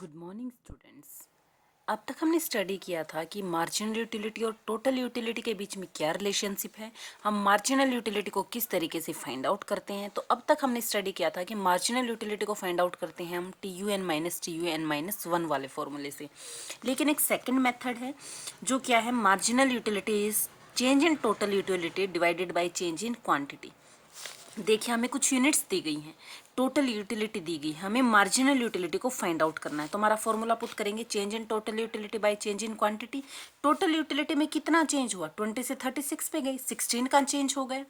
Good morning students. अब तक हमने स्टडी किया था कि मार्जिनल यूटिलिटी और टोटल यूटिलिटी के बीच में क्या रिलेशनशिप है, हम मार्जिनल यूटिलिटी को किस तरीके से फाइंड आउट करते हैं। तो अब तक हमने स्टडी किया था कि मार्जिनल यूटिलिटी को फाइंड आउट करते हैं हम TUN-1 वाले फॉर्मूले से। लेकिन एक सेकंड मेथड है जो क्या है, marginal utility is change in total utility divided by change in quantity. देखिए, हमें कुछ यूनिट्स दी गई हैं, टोटल यूटिलिटी दी गई, हमें मार्जिनल यूटिलिटी को फाइंड आउट करना है। तो हमारा फॉर्मूला पुट करेंगे, change in total utility by change in quantity. Total utility में कितना चेंज हुआ, 20 से 36 पे गई, 16 का चेंज हो गया।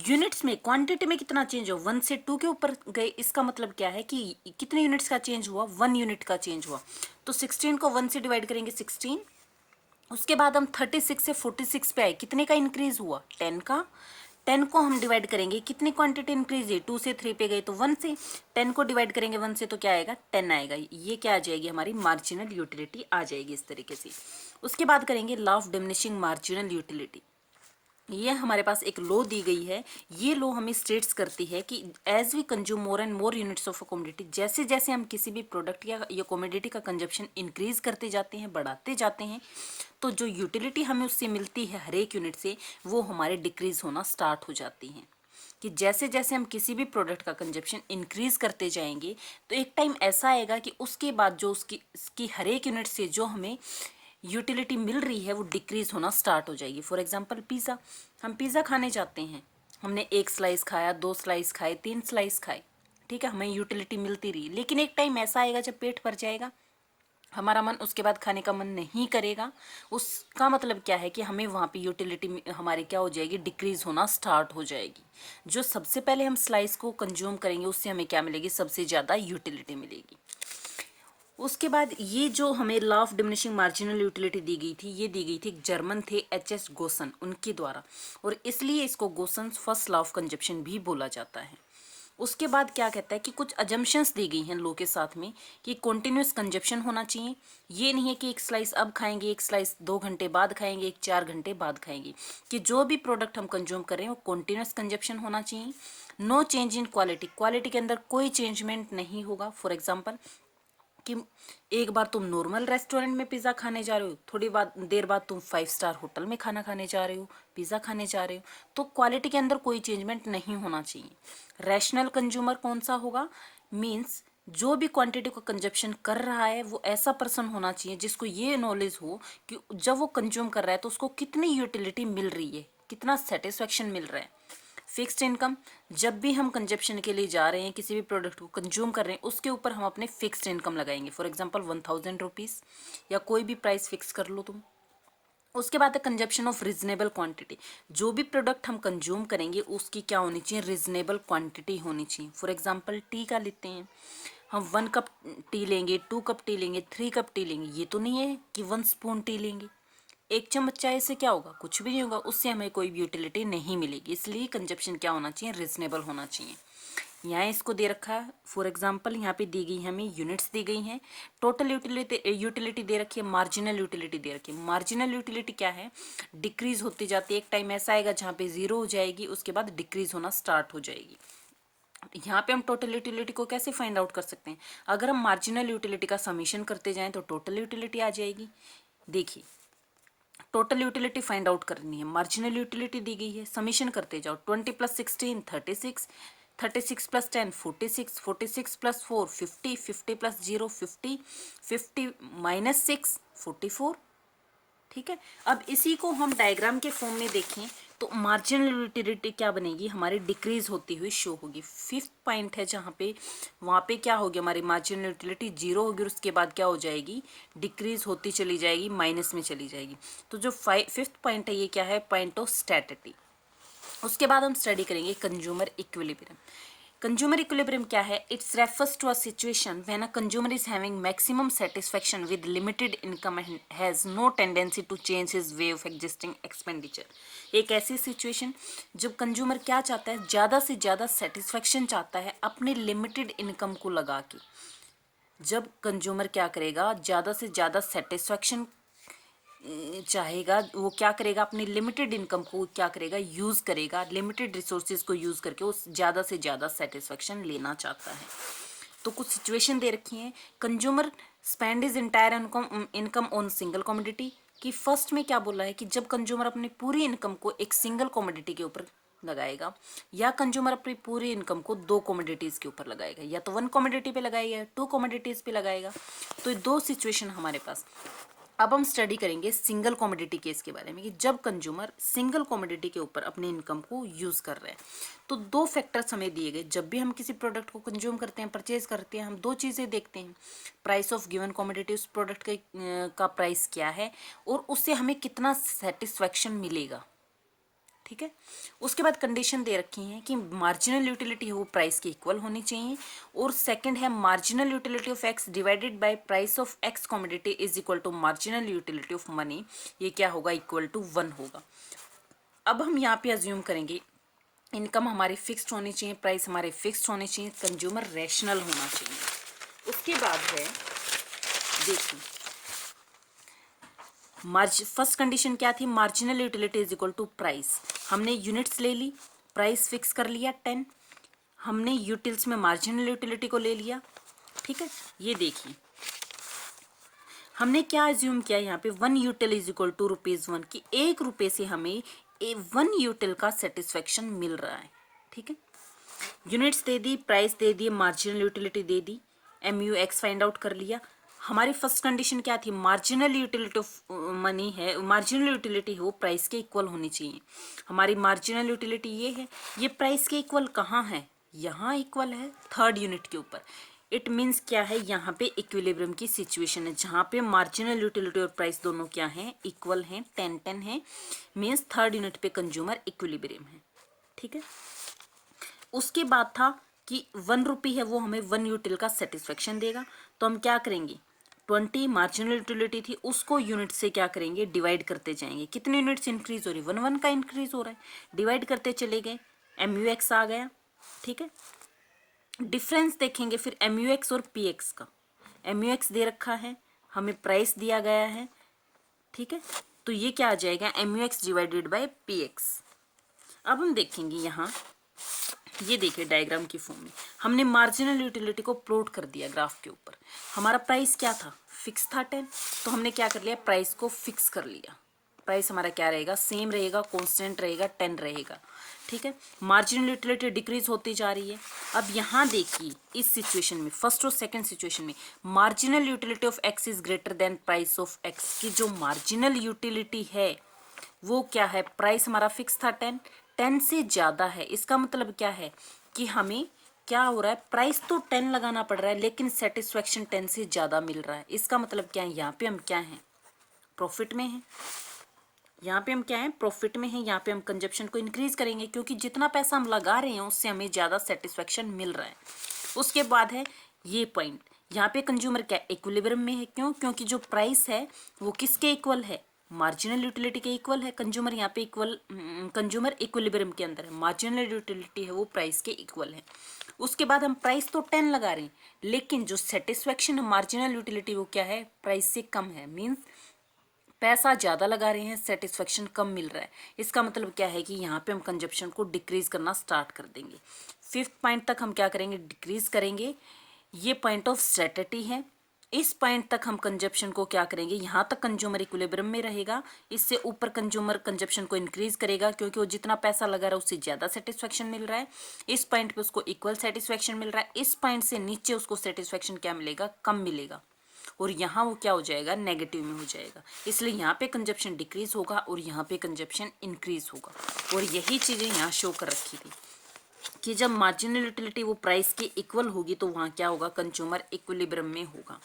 यूनिट्स में, क्वांटिटी में कितना चेंज हुआ, 1 से 2 के ऊपर गए। इसका मतलब क्या है कि कितने यूनिट्स का चेंज हुआ, 1 यूनिट का चेंज हुआ। तो 16 को 1 से डिवाइड करेंगे, 16। उसके बाद हम 36 से 46 पे आए, कितने का इंक्रीज हुआ, 10 का। 10 को हम डिवाइड करेंगे, कितनी क्वांटिटी इंक्रीज है, 2 से 3 पे गए तो 1 से। 10 को डिवाइड करेंगे 1 से तो क्या आएगा, 10 आएगा। ये क्या आ जाएगी, हमारी मार्जिनल यूटिलिटी आ जाएगी इस तरीके से। उसके बाद करेंगे law of diminishing marginal utility. ये हमारे पास एक लॉ दी गई है। ये लॉ हमें स्टेट्स करती है कि as we consume more and more units of a commodity, जैसे जैसे हम किसी भी प्रोडक्ट या कमोडिटी का कंजप्शन इंक्रीज करते जाते हैं, बढ़ाते जाते हैं, तो जो यूटिलिटी हमें उससे मिलती है हर एक यूनिट से, वो हमारे डिक्रीज होना स्टार्ट हो जाती है। कि जैसे जैसे हम किसी भी प्रोडक्ट का कंजप्शन इंक्रीज करते जाएंगे, तो एक टाइम ऐसा आएगा कि उसके बाद जो उसकी हर एक यूनिट से जो हमें यूटिलिटी मिल रही है वो डिक्रीज होना स्टार्ट हो जाएगी। फॉर एग्जांपल पिज़्ज़ा, हम पिज़्ज़ा खाने जाते हैं, हमने 1 स्लाइस खाया, 2 स्लाइस खाए, 3 स्लाइस खाए, ठीक है, हमें यूटिलिटी मिलती रही। लेकिन एक टाइम ऐसा आएगा जब पेट भर जाएगा, हमारा मन उसके बाद खाने का मन नहीं करेगा। उसका मतलब क्या है कि हमें वहाँ पे यूटिलिटी हमारी क्या हो जाएगी, डिक्रीज होना स्टार्ट हो जाएगी। जो सबसे पहले हम स्लाइस को कंज्यूम करेंगे उससे हमें क्या मिलेगी, सबसे ज़्यादा यूटिलिटी मिलेगी। उसके बाद ये जो हमें law of diminishing marginal utility दी गई थी, ये दी गई थी, जर्मन थे HS गोसन, उनके द्वारा, और इसलिए इसको गोसन फर्स्ट लॉ ऑफ कंजप्शन भी बोला जाता है। उसके बाद क्या कहता है कि कुछ अजम्पशंस दी गई हैं लॉ के साथ में कि कॉन्टिन्यूस कंजप्शन होना चाहिए। ये नहीं है कि एक स्लाइस अब खाएंगे, एक स्लाइस 2 घंटे बाद खाएंगे, एक 4 घंटे बाद खाएंगे, कि जो भी प्रोडक्ट हम कंज्यूम कर रहे हैं वो कॉन्टिन्यूस कंजप्शन होना चाहिए। No change in quality, quality के अंदर कोई चेंजमेंट नहीं होगा। फॉर एग्जाम्पल कि एक बार तुम नॉर्मल रेस्टोरेंट में पिज़्ज़ा खाने जा रहे हो, थोड़ी देर बाद तुम 5 स्टार होटल में खाना खाने जा रहे हो, पिज़्ज़ा खाने जा रहे हो, तो क्वालिटी के अंदर कोई चेंजमेंट नहीं होना चाहिए। रैशनल कंज्यूमर कौन सा होगा, मीन्स जो भी क्वांटिटी को कंजप्शन कर रहा है वो ऐसा पर्सन होना चाहिए जिसको ये नॉलेज हो कि जब वो कंज्यूम कर रहा है तो उसको कितनी यूटिलिटी मिल रही है, कितना सेटिस्फेक्शन मिल रहा है। फिक्स्ड इनकम, जब भी हम कंजप्शन के लिए जा रहे हैं, किसी भी प्रोडक्ट को कंज्यूम कर रहे हैं, उसके ऊपर हम अपने फिक्स्ड इनकम लगाएंगे। फॉर एग्जांपल 1000 रुपीज़, या कोई भी प्राइस फिक्स कर लो तुम। उसके बाद है कंजप्शन ऑफ रिजनेबल क्वांटिटी, जो भी प्रोडक्ट हम कंज्यूम करेंगे उसकी क्या होनी चाहिए, रिजनेबल क्वांटिटी होनी चाहिए। फॉर एग्जांपल टी का लेते हैं, हम 1 कप टी लेंगे, 2 कप टी लेंगे, 3 कप टी लेंगे, ये तो नहीं है कि 1 स्पून टी लेंगे। 1 चम्मच चाय से क्या होगा, कुछ भी नहीं होगा, उससे हमें कोई भी यूटिलिटी नहीं मिलेगी। इसलिए कंजप्शन क्या होना चाहिए, रिजनेबल होना चाहिए। यहाँ इसको दे रखा है, फॉर एग्जांपल यहाँ पे दी गई हमें यूनिट्स दी गई हैं, टोटल यूटिलिटी दे रखी है, मार्जिनल यूटिलिटी दे रखी है। मार्जिनल यूटिलिटी क्या है, डिक्रीज होती जाती है। एक टाइम ऐसा आएगा जहाँ पे 0 हो जाएगी, उसके बाद डिक्रीज होना स्टार्ट हो जाएगी। यहाँ पे हम टोटल यूटिलिटी को कैसे फाइंड आउट कर सकते हैं, अगर हम मार्जिनल यूटिलिटी का समीशन करते जाएं तो टोटल यूटिलिटी आ जाएगी। देखिए, टोटल यूटिलिटी फाइंड आउट करनी है, मार्जिनल यूटिलिटी दी गई है, समीशन करते जाओ। 20 + 16 36, 36 + 10 46, 46 + 4 50, 50 + 0 50, 50 - 6 44। ठीक है, अब इसी को हम डायग्राम के फॉर्म में देखें तो मार्जिनल यूटिलिटी क्या बनेगी, हमारी डिक्रीज होती हुई शो होगी। 5th पॉइंट है जहाँ पे, वहाँ पे क्या होगी, हमारी मार्जिनल यूटिलिटी 0 होगी और उसके बाद क्या हो जाएगी, डिक्रीज होती चली जाएगी, माइनस में चली जाएगी। तो जो 5th पॉइंट है ये क्या है, पॉइंट ऑफ स्टैटिटी। उसके बाद हम स्टडी करेंगे कंज्यूमर इक्विलिब्रियम। कंज्यूमर इक्विलिब्रियम क्या है, it's refers to a situation when a consumer is having maximum satisfaction with limited income and has no tendency to change his way of existing expenditure. एक ऐसी situation जब consumer क्या चाहता है, ज़्यादा से ज़्यादा सेटिस्फेक्शन चाहता है अपनी लिमिटेड इनकम को लगा के। जब कंज्यूमर क्या करेगा, ज़्यादा से ज़्यादा सेटिस्फेक्शन चाहेगा, वो क्या करेगा, अपनी लिमिटेड इनकम को क्या करेगा, यूज़ करेगा, लिमिटेड रिसोर्सेज को यूज़ करके वो ज़्यादा से ज़्यादा सेटिस्फेक्शन लेना चाहता है। तो कुछ सिचुएशन दे रखी है, consumer spend is entire income on single commodity, कि फर्स्ट में क्या बोला है कि जब कंज्यूमर अपनी पूरी इनकम को एक सिंगल कमोडिटी के ऊपर लगाएगा, या कंज्यूमर अपनी पूरी इनकम को दो कमोडिटीज के ऊपर लगाएगा, या तो वन कमोडिटी पे लगाएगा या टू कमोडिटीज पे लगाएगा। तो ये दो सिचुएशन हमारे पास। अब हम स्टडी करेंगे सिंगल कमोडिटी केस के बारे में कि जब कंज्यूमर सिंगल कमोडिटी के ऊपर अपनी इनकम को यूज कर रहे हैं। तो दो फैक्टर्स हमें दिए गए, जब भी हम किसी प्रोडक्ट को कंज्यूम करते हैं, परचेज करते हैं, हम दो चीज़ें देखते हैं, प्राइस ऑफ गिवन कमोडिटी, उस प्रोडक्ट का प्राइस क्या है और उससे हमें कितना सेटिस्फैक्शन मिलेगा। ठीक है। उसके बाद कंडीशन दे रखी है कि मार्जिनल यूटिलिटी है वो प्राइस के इक्वल होनी चाहिए, और सेकंड है marginal utility of X divided by price of X commodity is equal to marginal utility of money, ये क्या होगा, इक्वल टू 1 होगा। अब हम यहाँ पे अज्यूम करेंगे इनकम हमारी फिक्स्ड होनी चाहिए, प्राइस हमारे फिक्स्ड होने चाहिए, कंज्यूमर रैशनल होना चाहिए। उसके बाद है देखिए फर्स्ट कंडीशन क्या थी, marginal utility is equal to price. हमने यूनिट्स ले ली, प्राइस फिक्स कर लिया 10, हमने यूटिल्स में मार्जिनल यूटिलिटी को ले लिया। ठीक है, ये देखिए हमने क्या एज्यूम किया यहाँ पे, 1 यूटिल इज इक्वल टू ₹1 की 1 रुपये से हमें 1 यूटिल का सेटिस्फेक्शन मिल रहा है। ठीक है, यूनिट्स दे दी, प्राइस दे दिए, मार्जिनल यूटिलिटी दे दी, MUX फाइंड आउट कर लिया। हमारी फर्स्ट कंडीशन क्या थी, मार्जिनल यूटिलिटी ऑफ मनी है, मार्जिनल यूटिलिटी है वो प्राइस के इक्वल होनी चाहिए। हमारी मार्जिनल यूटिलिटी ये है, ये प्राइस के इक्वल कहाँ है, यहाँ इक्वल है थर्ड यूनिट के ऊपर। इट मीन्स क्या है, यहाँ पे इक्विलिब्रियम की सिचुएशन है जहाँ पे मार्जिनल यूटिलिटी और प्राइस दोनों क्या हैं, इक्वल हैं, 10-10 है, मीन्स थर्ड यूनिट पे कंज्यूमर इक्विलिब्रियम है। ठीक है, उसके बाद था कि 1 रुपी है वो हमें 1 यूटिल का सेटिस्फेक्शन देगा। तो हम क्या करेंगे, 20 मार्जिनल यूटिलिटी थी उसको यूनिट से क्या करेंगे, डिवाइड करते जाएंगे। कितने यूनिट्स इंक्रीज हो रही, 1 का इंक्रीज हो रहा है, डिवाइड करते चले गए, MUX आ गया। ठीक है, डिफरेंस देखेंगे फिर MUX और PX का। MUX दे रखा है, हमें प्राइस दिया गया है। ठीक है, तो ये क्या आ जाएगा, MUX डिवाइडेड बाय PX। अब हम देखेंगे यहाँ, ये देखिए डायग्राम की फॉर्म में हमने मार्जिनल यूटिलिटी को प्लॉट कर दिया ग्राफ के ऊपर। हमारा प्राइस क्या था, फिक्स था 10, तो हमने क्या कर लिया, प्राइस को फिक्स कर लिया। प्राइस हमारा क्या रहेगा, सेम रहेगा, कांस्टेंट रहेगा, 10 रहेगा। ठीक है, मार्जिनल यूटिलिटी डिक्रीज होती जा रही है। अब यहाँ देखिए इस सिचुएशन में, फर्स्ट और सेकंड सिचुएशन में, marginal utility of x is greater than price of x की जो मार्जिनल यूटिलिटी है वो क्या है, प्राइस हमारा फिक्स था 10 से ज़्यादा है। इसका मतलब क्या है कि हमें क्या हो रहा है, प्राइस तो 10 लगाना पड़ रहा है लेकिन सेटिस्फेक्शन 10 से ज़्यादा मिल रहा है। इसका मतलब क्या है, यहाँ पे हम क्या हैं, प्रॉफिट में हैं। यहाँ पे हम क्या है, प्रॉफिट में हैं। यहाँ पे हम कंजप्शन को इंक्रीज करेंगे क्योंकि जितना पैसा हम लगा रहे हैं उससे हमें ज़्यादा सेटिस्फेक्शन मिल रहा है। उसके बाद है ये पॉइंट, यहाँ पे कंज्यूमर क्या इक्विलिब्रियम में है, क्यों, क्योंकि जो प्राइस है वो किसके इक्वल है, मार्जिनल यूटिलिटी के इक्वल है। कंज्यूमर यहाँ पे इक्वल, कंज्यूमर इक्विलिब्रियम के अंदर है, मार्जिनल यूटिलिटी है वो प्राइस के इक्वल है। उसके बाद हम प्राइस तो 10 लगा रहे हैं लेकिन जो सेटिस्फेक्शन है मार्जिनल यूटिलिटी वो क्या है, प्राइस से कम है। मीन्स पैसा ज़्यादा लगा रहे हैं, सेटिस्फेक्शन कम मिल रहा है। इसका मतलब क्या है कि यहाँ पे हम कंजप्शन को डिक्रीज करना स्टार्ट कर देंगे। 5th पॉइंट तक हम क्या करेंगे, डिक्रीज करेंगे। ये पॉइंट ऑफ स्ट्रेटजी है। इस पॉइंट तक हम कंजप्शन को क्या करेंगे, यहाँ तक कंज्यूमर इक्विलिब्रियम में रहेगा, इससे ऊपर कंज्यूमर कंजप्शन को इंक्रीज करेगा क्योंकि वो जितना पैसा लगा रहा है उससे ज़्यादा सेटिस्फेक्शन मिल रहा है। इस पॉइंट पे उसको इक्वल सेटिस्फेक्शन मिल रहा है, इस पॉइंट से नीचे उसको सेटिस्फेक्शन क्या मिलेगा, कम मिलेगा, और यहाँ वो क्या हो जाएगा, नेगेटिव में हो जाएगा। इसलिए यहाँ पे कंजप्शन डिक्रीज होगा और यहाँ पे कंजप्शन इंक्रीज होगा। और यही चीज़ें यहाँ शो कर रखी थी कि जब मार्जिनल यूटिलिटी वो प्राइस के इक्वल होगी तो वहाँ क्या होगा, कंज्यूमर इक्विलिब्रियम में होगा।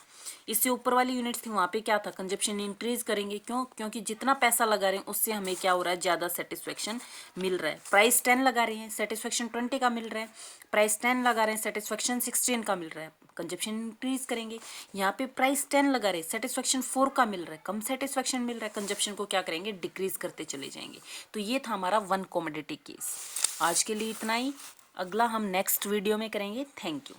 इससे ऊपर वाली यूनिट्स थी वहाँ पे क्या था, कंजप्शन इंक्रीज करेंगे, क्यों, क्योंकि जितना पैसा लगा रहे हैं उससे हमें क्या हो रहा है, ज़्यादा सेटिस्फेक्शन मिल रहा है। प्राइस 10 लगा रहे हैं, सेटिस्फेक्शन 20 का मिल रहा है, प्राइस 10 लगा रहे हैं, सेटिस्फेक्शन 16 का मिल रहा है, कंजप्शन इंक्रीज करेंगे। यहाँ पे प्राइस 10 लगा रहे हैं, सेटिस्फेक्शन 4 का मिल रहा है, कम सेटिस्फेक्शन मिल रहा है, कंजप्शन को क्या करेंगे, डिक्रीज करते चले जाएंगे। तो ये था हमारा 1 कमोडिटी केस। आज के लिए इतना ही, अगला हम नेक्स्ट वीडियो में करेंगे। Thank you.